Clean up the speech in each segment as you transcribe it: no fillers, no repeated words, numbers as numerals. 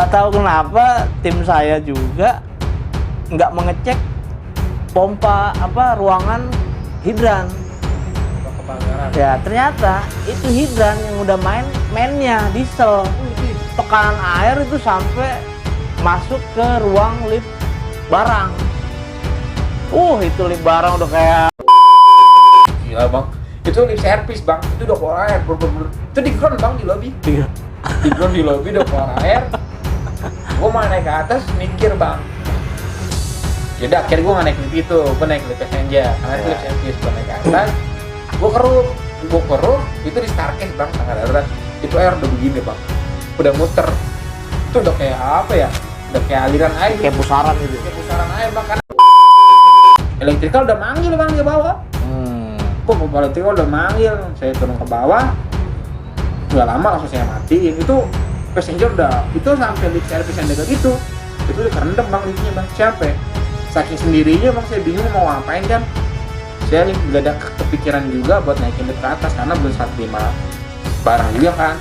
Nggak tahu kenapa tim saya juga nggak mengecek pompa ruangan hidran. Ya ternyata itu hidran yang udah mainnya diesel. Tekanan air itu sampai masuk ke ruang lift barang. Itu lift barang udah kayak gila bang. Itu lift service bang. Itu udah keluar air. Itu di ground bang, di lobby. Iya. Di ground di lobby udah keluar air. Gue mau naik ke atas mikir bang. Yaudah akhirnya gue nggak naik lift itu. Gue naik lift passenger. Karena itu lift service. Gue naik ke atas. Gue keruh. Itu di staircase bang. Tangga darurat. Itu air udah begini bang. Udah muter. Itu udah kayak apa ya? Udah kayak aliran air. kayak pusaran gitu. Kayak pusaran air bang. Karena elektrikal udah manggil bang di bawah. Kok elektrikal udah manggil. Saya turun ke bawah. Nggak lama langsung saya matiin. Itu passenger udah. Itu sampai lift service yang dekat itu udah kerendam bang liftnya bang. Siapa? Saking sendirinya bang, saya bingung mau ngapain kan. Saya nggak ada kepikiran juga buat naikin lift ke atas karena belum saat terima barang juga kan.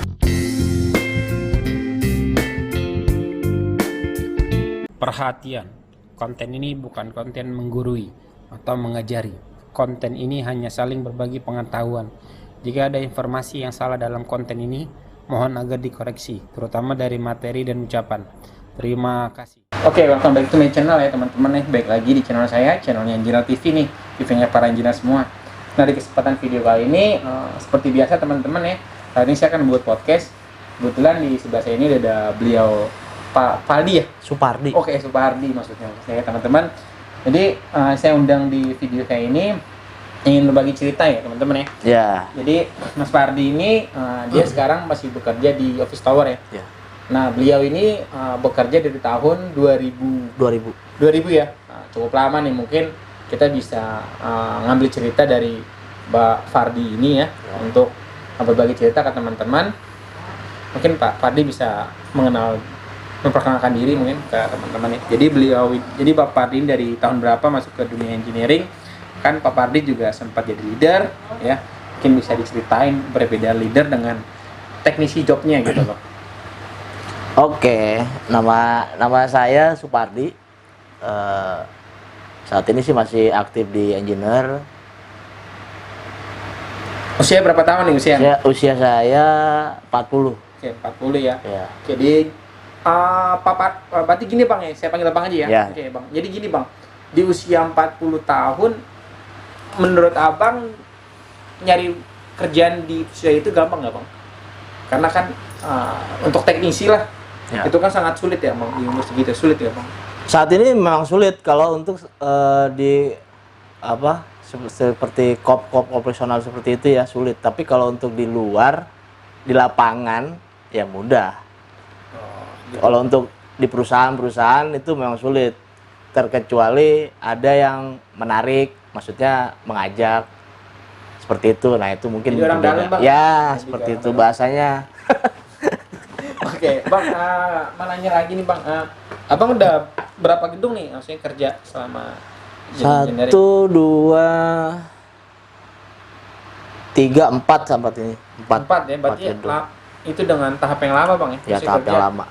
Perhatian, konten ini bukan konten menggurui atau mengajari. Konten ini hanya saling berbagi pengetahuan. Jika ada informasi yang salah dalam konten ini, mohon agar dikoreksi, terutama dari materi dan ucapan. Terima kasih. Oke, welcome back to my channel ya teman-teman nih. Baik lagi di channel saya, channelnya Engineer TV nih, TV-nya para engineer semua. Nah, di kesempatan video kali ini, seperti biasa teman-teman ya, kali ini saya akan membuat podcast. Kebetulan di sebelah saya ini ada beliau Pak Faldi ya? Supardi. Oke, Supardi maksudnya saya teman-teman. Jadi saya undang di video saya ini ingin berbagi cerita ya teman-teman ya. Ya. Jadi Mas Fardi ini dia sekarang masih bekerja di Office Tower ya. Ya. Nah, beliau ini bekerja dari tahun 2000 ya. Nah, cukup lama nih, mungkin kita bisa ngambil cerita dari Mbak Fardi ini ya, untuk berbagi cerita ke teman-teman. Mungkin Pak Fardi bisa memperkenalkan diri mungkin ke teman-teman ya. Jadi Pak Fardi dari tahun berapa masuk ke dunia engineering? Kan Pak Fardi juga sempat jadi leader ya. Mungkin bisa diceritain perbedaan leader dengan teknisi jobnya gitu loh. Oke, nama saya Supardi. Saat ini sih masih aktif di engineer. Usia berapa tahun nih usia? Usia saya 40. Oke, 40 ya. Ya. Jadi berarti gini Bang ya, saya panggil Bang aja ya. Ya. Oke Bang, jadi gini Bang, di usia 40 tahun, menurut Abang nyari kerjaan di usia itu gampang nggak Bang? Karena kan untuk teknisi lah, Ya. itu kan sangat sulit ya Bang, di umur segitu sulit ya Bang? Saat ini memang sulit kalau untuk seperti kop operasional seperti itu ya sulit. Tapi kalau untuk di luar, di lapangan ya mudah. Kalau untuk di perusahaan itu memang sulit, terkecuali ada yang menarik, maksudnya mengajak seperti itu. Nah itu mungkin jadi orang dalam Bang? ya jadi seperti itu dalam. bahasanya. Oke Bang, mau nanya lagi nih Bang, Abang udah berapa gedung nih maksudnya kerja selama jadi engineering? 1, 2, 3, 4 sampai ini. 4 ya, berarti gedung. itu dengan tahap yang lama Bang ya? Ya Maksudnya tahap yang kerja lama.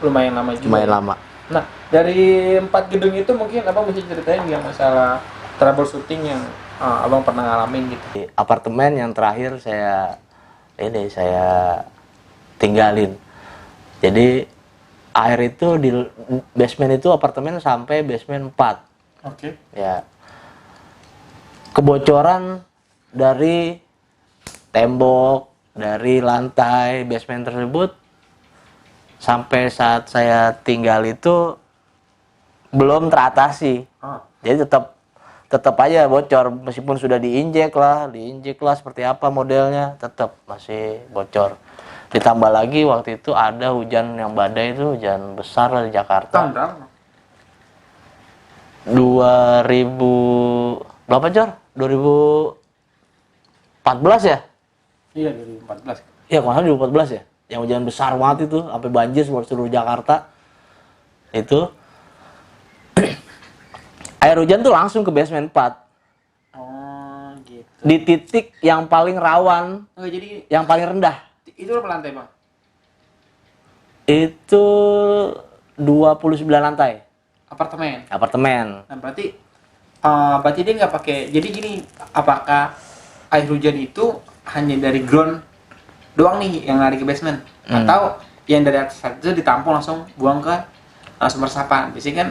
lumayan lama juga. Lumayan lama. Nah, dari 4 gedung itu mungkin Abang bisa ceritain yang masalah troubleshooting yang Abang pernah ngalamin gitu. Di apartemen yang terakhir saya tinggalin. Jadi air itu di basement itu apartemen sampai basement 4. Oke. Ya. Kebocoran dari tembok, dari lantai basement tersebut sampai saat saya tinggal itu belum teratasi. Jadi tetap aja bocor meskipun sudah diinjek lah seperti apa modelnya, tetap masih bocor. Ditambah lagi waktu itu ada hujan yang badai, itu hujan besar di Jakarta. Tahun berapa? 2000 berapa Jor? 2014 ya? Iya, 2014. Iya, kalau 2014 ya. Yang hujan besar banget itu sampai banjir seluruh Jakarta. Itu air hujan tuh langsung ke basement 4. Oh, gitu. Di titik yang paling rawan, Oh, jadi yang paling rendah. itu berapa lantai, Bang? Itu 29 lantai Apartemen. apartemen. Nah, berarti dia nggak pakai. Jadi gini, apakah air hujan itu hanya dari ground doang nih yang lari ke basement, atau yang dari atas itu ditampung langsung buang ke sumber resapan? Biasanya kan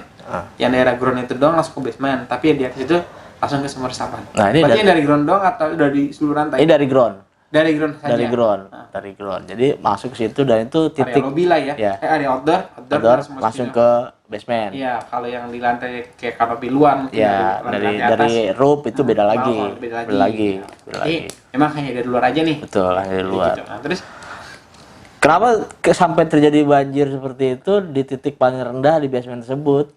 yang daerah ground itu doang langsung ke basement, tapi yang di atas itu langsung ke sumber resapan. Nah, ini berarti yang dari ground doang atau dari seluruh lantai? Ini dari ground. Dari ground saja. Dari ground. Jadi masuk ke situ dan itu Area titik lobby lah ya. Ya. Area outdoor langsung ke basement. Iya, kalau yang di lantai kayak kanopi luar mungkin Ya, lantai atas. dari roof itu beda lagi. Beda Beda lagi. Jadi emang hanya dari luar aja nih. Betul, hanya dari luar. Gitu. Nah, terus Kenapa sampai terjadi banjir seperti itu di titik paling rendah di basement tersebut?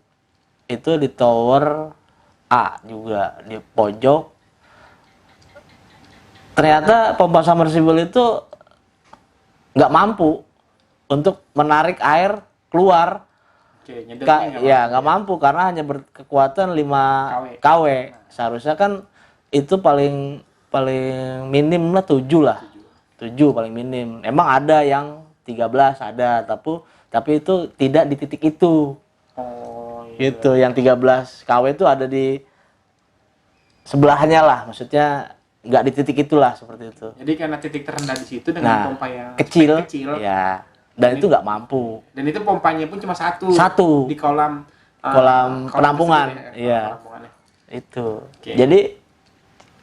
Itu di tower A juga, di pojok. Ternyata pompa submersible itu nggak mampu untuk menarik air keluar. Nggak mampu karena hanya berkekuatan 5 kW. Seharusnya kan itu paling minim lah 7 lah. 7 paling minim. Emang ada yang 13 ada, tapi itu tidak di titik itu. Gitu, yang 13 kW itu ada di sebelahnya lah, maksudnya nggak di titik itulah, seperti itu. Jadi karena titik terendah di situ dengan pompa yang kecil, ya, dan itu nggak mampu. Dan itu pompanya pun cuma satu. Di kolam penampungan, iya. Itu. Jadi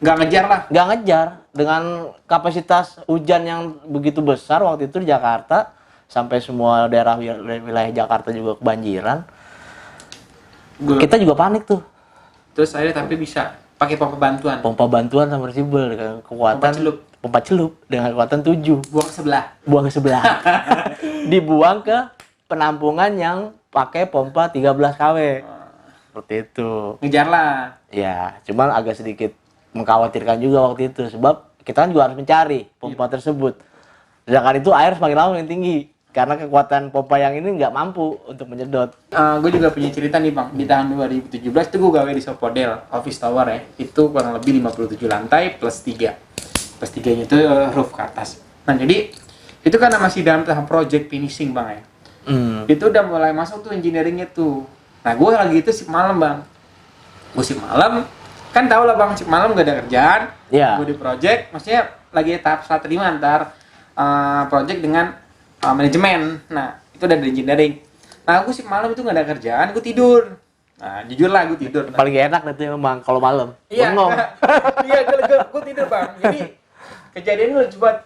nggak ngejar lah. Nggak ngejar dengan kapasitas hujan yang begitu besar waktu itu di Jakarta, sampai semua daerah wilayah Jakarta juga kebanjiran. Kita juga panik tuh. Terus akhirnya tapi bisa pakai pompa bantuan submersible dengan kekuatan pompa celup dengan kekuatan 7. Buang ke sebelah. Dibuang ke penampungan yang pakai pompa 13 kW. Seperti itu. Ngejar lah. Ya, cuman agak sedikit mengkhawatirkan juga waktu itu, sebab kita kan juga harus mencari pompa tersebut. Sedangkan itu air semakin lama makin tinggi karena kekuatan pompa yang ini nggak mampu untuk menyedot. Gue juga punya cerita nih Bang, di tahun 2017 itu gue gawe di Sopodel Office Tower ya, itu kurang lebih 57 lantai plus 3. Plus 3-nya itu roof ke atas. Nah jadi itu karena masih dalam tahap project finishing Bang ya. Itu udah mulai masuk tuh engineeringnya tuh. Nah gue lagi itu shift malam Bang. Gue shift malam, kan tau lah Bang, shift malam gak ada kerjaan. Gue di project, maksudnya lagi tahap serah terima antar project dengan manajemen. Nah itu udah dari engineering. Nah aku shift malam itu gak ada kerjaan, gue tidur. Nah jujur lah gue tidur. Paling enak nanti memang kalau malam. Iya, gue tidur Bang. Jadi kejadian ini lucu banget.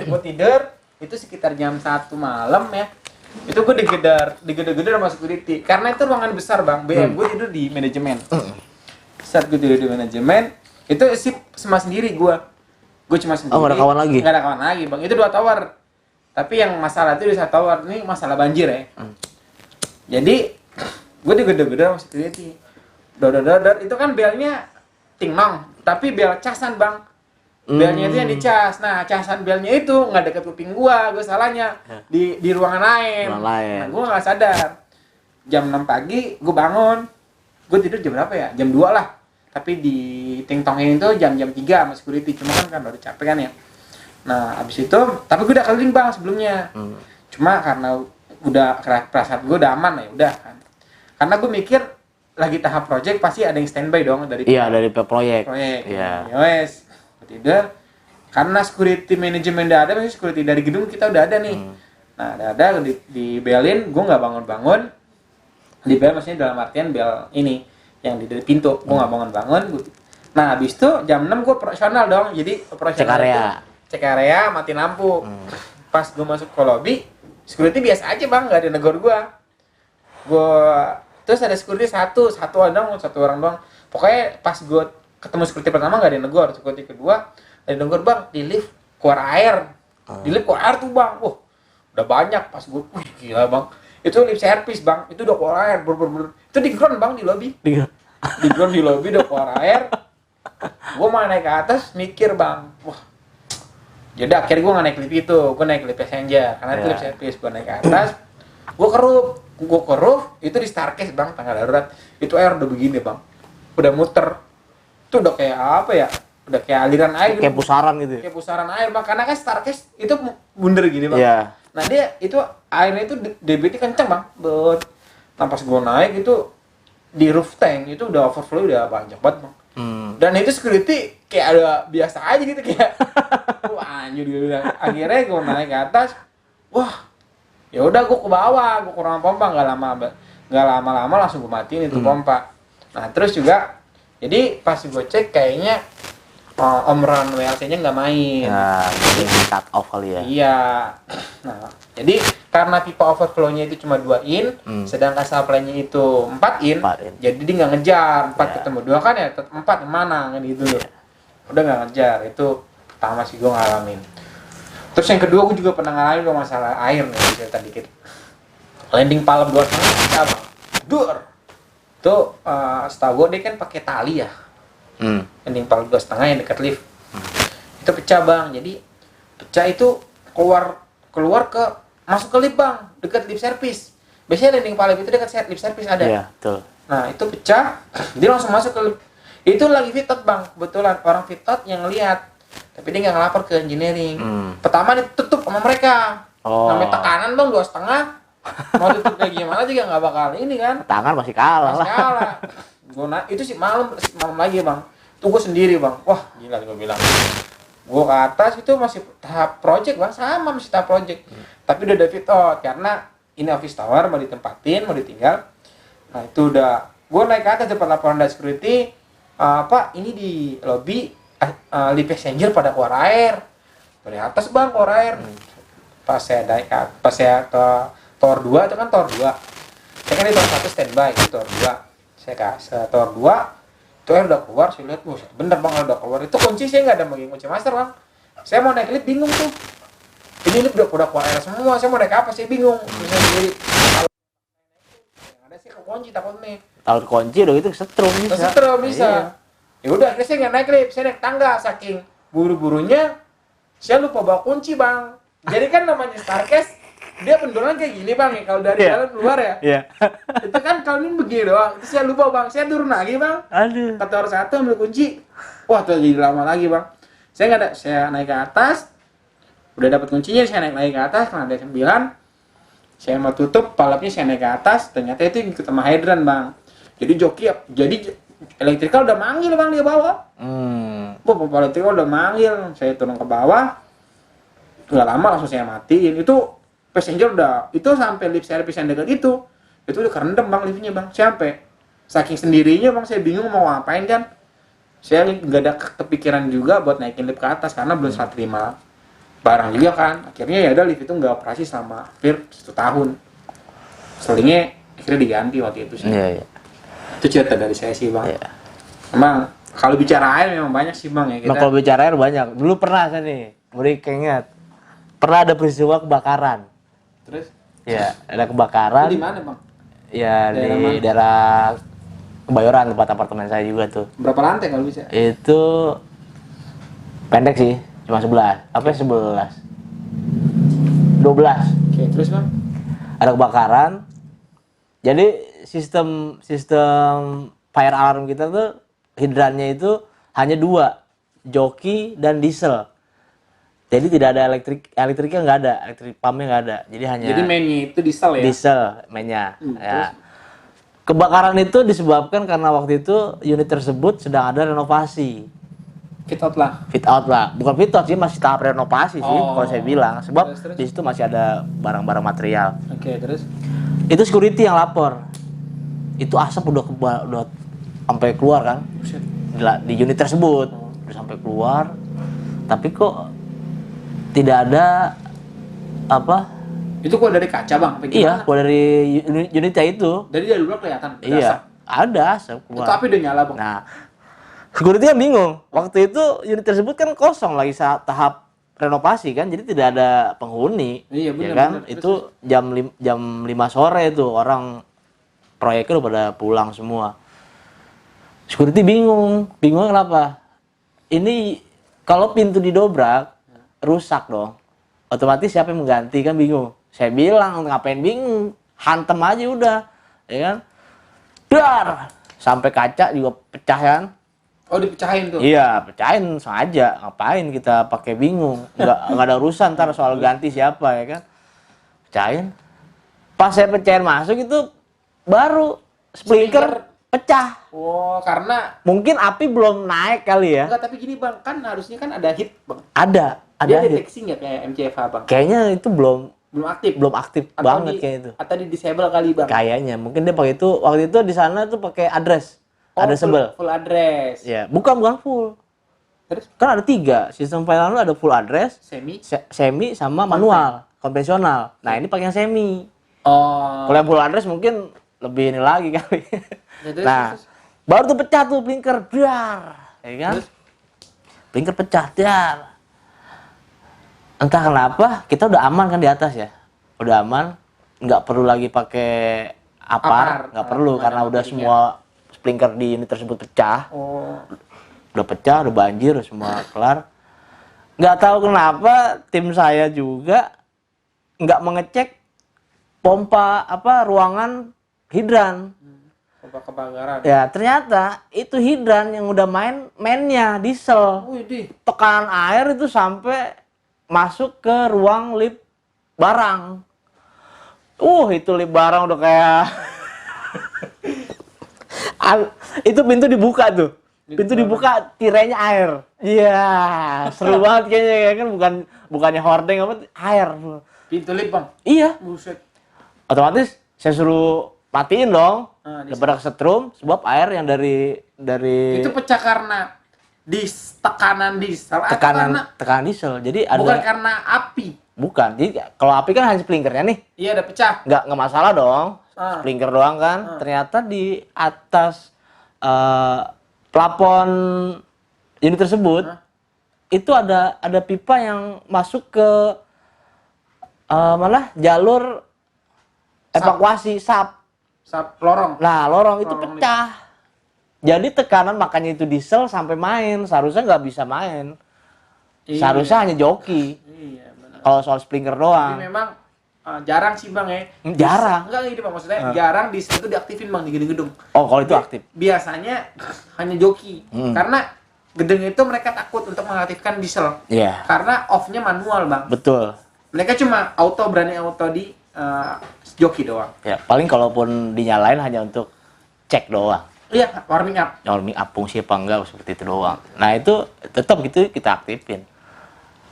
Gue tidur itu sekitar jam 1 malam ya. Itu gue digedor sama security. Karena itu ruangan besar Bang. Gue tidur di manajemen. Saat gue tidur di manajemen, itu shift sama sendiri gue. Gue cuma sendiri. Oh, gak ada kawan lagi? Gak ada kawan lagi Bang. Itu 2 tower. Tapi yang masalah itu di 1 tower. Ini masalah banjir ya. Jadi gue digedor-gedor sama security. Dor. Itu kan belnya ting-nong. Tapi bel casan Bang. Belnya itu yang dicas. Nah casan belnya itu nggak deket kuping gue salahnya. Di ruangan lain. Nah gue nggak sadar. Jam 6 pagi gue bangun. Gue tidur jam berapa ya? Jam 2 lah. Tapi di ting-tongnya itu jam-jam 3 sama security. Cuma kan udah capek kan ya. Nah abis itu, tapi gue udah keliling Bang sebelumnya. Cuma karena udah perasaan gue udah aman ya udah kan. Karena gue mikir lagi tahap project pasti ada yang standby dong dari dari proyek. Iya. Ya wes. Tidur. Karena security manajemen udah ada, maksudnya security dari gedung kita udah ada nih. Nah, ada di belin, gue nggak bangun-bangun. Di bel maksudnya dalam artian bel ini yang di pintu, gue nggak bangun-bangun. Nah, habis itu jam 6 gue operasional dong. Jadi operasional cek area, mati lampu. Pas gue masuk ke lobby, security biasa aja Bang, nggak ada negor gue. Terus ada security satu orang doang. Pokoknya pas gue ketemu security pertama nggak ada yang negor, security kedua ada yang negor Bang, di lift keluar air. Di lift keluar air tuh Bang. Udah banyak. Pas gue, gila Bang. Itu lift service Bang, itu udah keluar air itu di ground Bang, di lobby. Di ground di lobby udah keluar air. Gue mau naik ke atas mikir Bang, jadi akhirnya gue nggak naik lift itu, gue naik lift passenger karena itu lift service. Gue naik ke atas, gue ke roof itu di staircase Bang, tangga darurat. Itu air udah begini Bang, udah muter. Itu udah kayak apa ya? Udah kayak aliran air. Kayak pusaran gitu. Kayak pusaran air Bang, karena kan staircase itu bunder gini Bang. Nah dia itu airnya itu debitnya kencang bang. Nah pas gue naik itu di roof tank itu udah overflow udah banyak banget bang. Dan itu security kayak ada biasa aja gitu kayak, wah anjir gitu. Akhirnya gue naik ke atas, wah ya udah gue ke bawah, gue kurang pompa nggak lama-lama langsung gue matiin itu pompa. Nah terus juga jadi pas gue cek kayaknya Om Ron WLC-nya nggak main. Ya, jadi cut off kali ya. Iya. Nah, jadi karena pipa overflow-nya itu cuma 2 in, sedangkan supply-nya itu 4 in, 4 in. jadi dia nggak ngejar. 4 Ya. ketemu 2 kan ya, tetap 4 yang mana kan gitu loh. Udah nggak ngejar. Itu pertama sih gue ngalamin. Terus yang kedua gue juga pernah ngalamin masalah air nih, cerita dikit. Landing palem 2,5 pecah bang. Dur. Tuh setahu gue dia kan pakai tali ya. Landing palem 2,5 yang dekat lift. Itu pecah bang. Jadi pecah itu keluar ke masuk ke lift bang, dekat lift service. Biasanya landing palem itu dekat lift service ada. Iya, betul. Nah itu pecah, dia langsung masuk ke lift. Itu lagi fit out bang, kebetulan orang fit out yang lihat. Tapi dia nggak ngelapor ke engineering. Pertama ditutup sama mereka. Namanya tekanan bang 2,5. Mau tutup kayak gimana juga nggak bakal ini kan. Tangan masih kalah lah. Kalah. Itu sih malam lagi bang. Tuh gue sendiri bang. Wah gila gue bilang. Gue ke atas itu masih tahap project bang, sama masih tahap project. Tapi udah ada fit out karena ini office tower mau ditempatin, mau ditinggal. Nah itu udah. Gue naik ke atas depan laporan dari security. Pak ini di lobby lift passenger pada keluar air. Dari atas bang keluar air. Pas saya naik pas saya ke tower 2 itu kan tower 2. Saya kan di tower 1 standby di tower 2. Saya ke tower 2 itu air udah keluar, saya lihat, bener bang udah keluar. Itu kunci saya nggak ada bagi kunci master bang. Saya mau naik lift bingung tuh. Ini lift udah keluar air semua, saya mau naik apa saya bingung. Terus saya sendiri. Kalau yang ada sih kekunci takutnya. Tahu kunci udah gitu setrum bisa. Setrum bisa. Iya. Ya udah, akhirnya saya nggak naik lift, saya naik tangga. Saking buru-burunya, saya lupa bawa kunci bang. Jadi kan namanya Starcast, dia pendoran kayak gini bang, ya kalau dari dalam keluar ya. Iya. Itu kan kalau ini begini doang. Itu saya lupa bang, saya turun lagi bang. Aduh. Kata orang satu ambil kunci. Wah tuh jadi lama lagi bang. Saya nggak ada, saya naik ke atas. Udah dapat kuncinya, saya naik lagi ke atas. Karena ada 9. Saya mau tutup, palapnya saya naik ke atas. Ternyata itu ikut sama hydran bang. Jadi joki, jadi elektrikal udah manggil bang dia bawah. Pompa elektrikal udah manggil. Saya turun ke bawah. Nggak lama langsung saya matiin. Itu passenger udah, itu sampai lift service yang dekat itu udah kerendam bang liftnya bang. Sampai saking sendirinya bang, saya bingung mau ngapain kan. Saya nggak ada kepikiran juga buat naikin lift ke atas karena belum serah terima barang juga kan. Akhirnya ya udah lift itu nggak operasi selama hampir 1 tahun. Selingnya akhirnya diganti waktu itu sih. Iya. Itu cerita dari saya sih bang. Iya. Emang kalau bicara air memang banyak sih bang ya kita. Nah, kalau bicara air banyak. Dulu pernah saya nih, beri keinget. Pernah ada peristiwa kebakaran. Terus? Ya, ada kebakaran. Di mana bang? Ya, Daerah di mana? daerah Kebayoran, tempat apartemen saya juga tuh. Berapa lantai kalau bisa? Itu pendek sih, cuma 11. Apa 11? 12. Oke, terus bang? Ada kebakaran. Jadi sistem fire alarm kita tuh hidrannya itu hanya 2, joki dan diesel. Jadi tidak ada elektriknya nggak ada, elektrik pumpnya nggak ada. Jadi mainnya itu diesel ya? Diesel mainnya. Ya. Terus? Kebakaran itu disebabkan karena waktu itu unit tersebut sedang ada renovasi. Fit out lah. Fit out lah, bukan fit out sih, masih tahap renovasi sih kalau saya bilang. Sebab Terus. di situ masih ada barang-barang material. Oke, terus? Itu security yang lapor. Itu asap udah sampai keluar kan di unit tersebut, udah sampai keluar. Tapi kok tidak ada apa? Itu kok dari kaca bang? Iya, keluar dari unitnya itu. Dari luar kelihatan? Iya, ada asap keluar. Itu api udah nyala bang? Nah, security yang bingung. Waktu itu unit tersebut kan kosong lagi saat tahap renovasi kan, jadi tidak ada penghuni. Iya benar. Ya kan? Bener. Itu jam 5 sore itu orang proyeknya udah pada pulang semua. Security bingung kenapa? Ini kalau pintu didobrak rusak dong. Otomatis siapa yang mengganti kan bingung. Saya bilang ngapain bingung, hantem aja udah, ya kan? Dar, sampai kaca juga pecah kan? Oh dipecahin tuh? Iya, pecahin sengaja. Ngapain kita pakai bingung? Nggak ada urusan ntar soal ganti siapa ya kan? Pecahin. Pas saya pecahin masuk itu baru sprinkler pecah. Oh, karena Mungkin api belum naik kali ya. enggak, tapi gini Bang, kan harusnya kan ada hit, Bang. Ada Dia hit. deteksi nggak kayak MCFH, Bang? Kayaknya itu Belum aktif. belum aktif Atau banget di, kayak itu. Atau di disable kali, Bang. Kayaknya mungkin dia pakai itu waktu itu di sana tuh pakai address. Ada sebel. Full address. Ya, bukan full. Terus Kan ada 3. Sistem file lu ada full address, semi. semi sama manual, konvensional. Nah, ini pakai yang semi. Oh. Kalau yang full address mungkin lebih ini lagi kali. Ya, terus, Nah, terus. baru tuh pecah tuh blinker, dar, ya kan? Terus? Blinker pecah, dar. Entah kenapa kita udah aman kan di atas ya, udah aman, nggak perlu lagi pakai Apar. nggak perlu karena udah semua sprinkler di unit tersebut pecah, Oh. udah pecah, udah banjir, semua kelar. Nggak tahu kenapa tim saya juga nggak mengecek pompa ruangan hidran. Pompa kebakaran. Ya ternyata itu hidran yang udah mainnya diesel. Wih, di. Tekanan air itu sampai masuk ke ruang lift barang. Itu lift barang udah kayak itu pintu dibuka tuh. Pintu dibuka, tirainya air. Iya, seru banget kayaknya ya kan, bukannya hordeng apa, air. Pintu lift, Bang. Iya, Buset. otomatis saya suruh matiin dong. Di- Daripada kesetrum sebab air yang dari Itu pecah karena tekanan diesel atau karena tekanan diesel. Jadi ada bukan karena api. bukan. Jadi kalau api kan hanya sprinkernya nih. Iya, ada pecah. Nggak masalah dong. Ah. Sprinkler doang kan. Ternyata di atas plafon unit tersebut itu ada pipa yang masuk ke malah jalur evakuasi SAP. Sap lorong. Nah, lorong itu Lorong pecah. Jadi tekanan makanya itu diesel sampai main. Seharusnya nggak bisa main. Iya. Seharusnya hanya joki. Iya, benar. Kalau soal sprinkler Tapi doang. memang jarang sih, Bang ya. Jarang. Enggak gini, Bang. Maksudnya jarang diesel itu diaktifin, Bang, di gedung-gedung. Oh, kalau itu aktif. Biasanya hanya joki. Karena gedung itu mereka takut untuk mengaktifkan diesel. Iya, Karena off-nya manual, Bang. betul. Mereka cuma berani auto di joki doang. Ya, paling kalaupun dinyalain hanya untuk cek doang. Iya, warming up. Warming up fungsi apa enggak seperti itu doang. Nah, itu tetap gitu kita aktifin.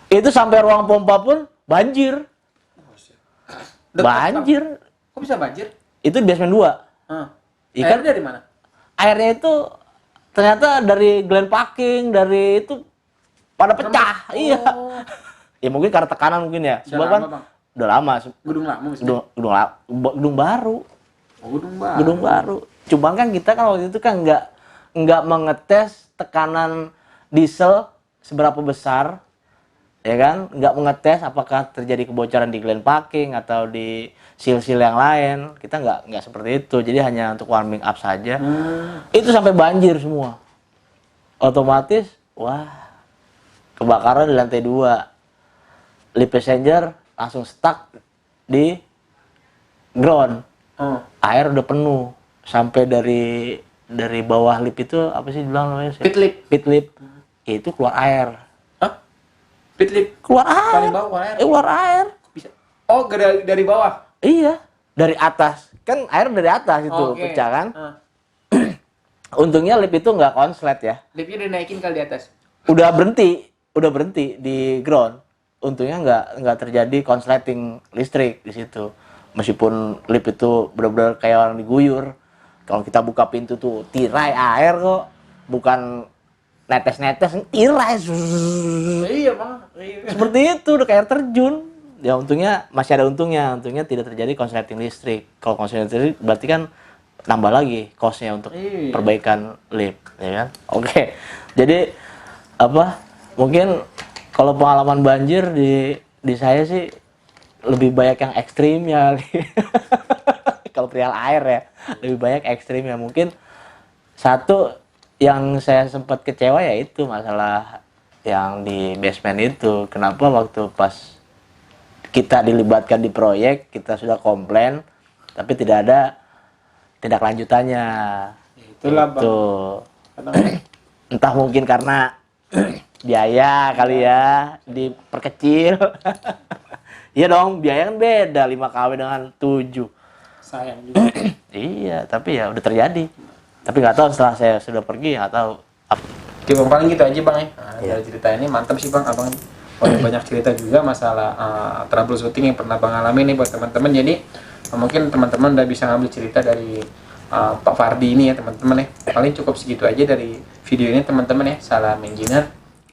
Itu sampai ruang pompa pun banjir. Dekat, Banjir. Bang. Kok bisa banjir? Itu di basement 2. Ikan Airnya dari mana? airnya itu ternyata dari Glen Parking, dari itu pada pecah. Oh. Iya. Ya mungkin karena tekanan mungkin ya. Udah Sebab lama, kan Bang? udah lama. Gedung lama maksudnya? Gedung baru. Oh, gedung baru. Gedung baru. Cuma kan kita kan waktu itu kan nggak mengetes tekanan diesel seberapa besar, ya kan? Nggak mengetes apakah terjadi kebocoran di Glen Parking atau di seal-seal yang lain. Kita nggak seperti itu. Jadi hanya untuk warming up saja. Itu sampai banjir semua. Otomatis, wah, kebakaran di lantai 2. Lift passenger langsung stuck di ground. Oh. Air udah penuh sampai dari bawah lift itu apa sih bilang namanya? Pit lip. Pit lip. Itu keluar air. Hah? Pit lip. Keluar air. Paling bawah keluar air. Keluar air. Bisa. Oh, dari bawah. Iya, dari atas. Kan air dari atas itu Oke. pecah kan. Ah. Untungnya lift itu nggak konslet ya. Lipnya dinaikin kali di atas. Udah berhenti di ground. Untungnya nggak terjadi konsleting listrik di situ. Meskipun lift itu benar-benar kayak orang diguyur. Kalau kita buka pintu tuh tirai air kok, bukan netes-netes, tirai. Iya, Bang. Iya. Seperti itu udah kayak air terjun. Ya untungnya masih ada untungnya tidak terjadi konsleting listrik. Kalau konsleting listrik berarti kan nambah lagi cost-nya untuk Iya. perbaikan lift, ya kan? Oke. Jadi mungkin kalau pengalaman banjir di saya sih lebih banyak yang ekstrim ya. Kalau perihal air ya, lebih banyak ekstrim ya. Mungkin satu yang saya sempat kecewa ya itu masalah yang di basement itu. Kenapa waktu pas kita dilibatkan di proyek, kita sudah komplain, tapi tidak ada tindak lanjutannya. Itulah, Bang. Itu. Entah mungkin karena biaya kali ya, diperkecil. Iya dong, biaya kan beda 5 kW dengan 7. sayang juga. Iya, tapi ya udah terjadi. Tapi nggak tahu setelah saya sudah pergi, nggak tahu. Oke bang, paling gitu aja bang ya. Nah, Iya. dari cerita ini mantap sih bang, abang banyak cerita juga masalah troubleshooting yang pernah bang alami nih buat teman-teman. Jadi mungkin teman-teman udah bisa ngambil cerita dari Pak Fardi ini ya teman-teman ya. Paling cukup segitu aja dari video ini teman-teman ya. Salam engineer.